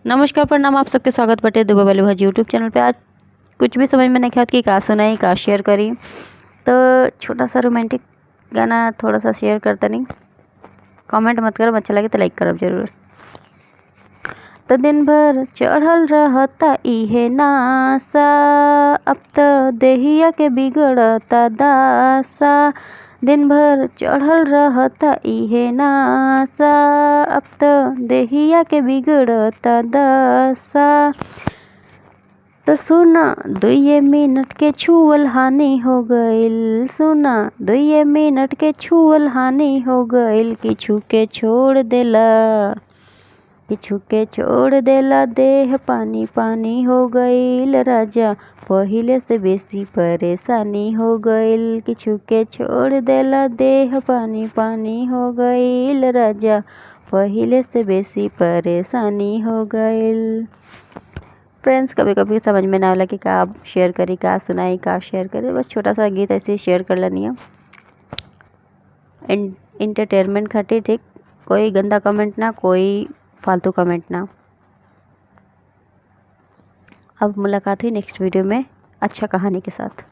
नमस्कार प्रणाम, आप सबके स्वागत बटे दुबे वाली भाजी यूट्यूब चैनल पे। आज कुछ भी समझ में नहीं आया कि का सुनाई का शेयर करी, तो छोटा सा रोमांटिक गाना थोड़ा सा शेयर करता नहीं। कमेंट मत करो, अच्छा लगे तो लाइक करो जरूर। तो दिन भर चढ़ल रहता इहे नासा, अब तो देहिया के बिगड़ता दासा। दिन भर चढ़ल रहता इहे नासा, अब तो देहिया के बिगड़ता दशा। तो सुना 2 मिनट के छुअल हानि हो गइल, सुना 2 मिनट के छुअल हानि हो गइल। किछु के छोड़ देला, किछु के छोड़ देला, देह पानी पानी हो गइल राजा, पहिले से बेसी परेशानी हो गइल। किछु के छोड़ देला, देह पानी पानी हो गइल राजा, पहिले से बेसी परेशानी हो गइल। फ्रेंड्स, कभी कभी समझ में ना आला कि का शेयर करी, का सुनाई, का शेयर करी। बस छोटा सा गीत ऐसे ही शेयर कर लेनी है इंटरटेनमेंट खातिर, ठीक। कोई गंदा कमेंट ना, कोई फालतू कमेंट ना। अब मुलाकात हुई नेक्स्ट वीडियो में अच्छा कहानी के साथ।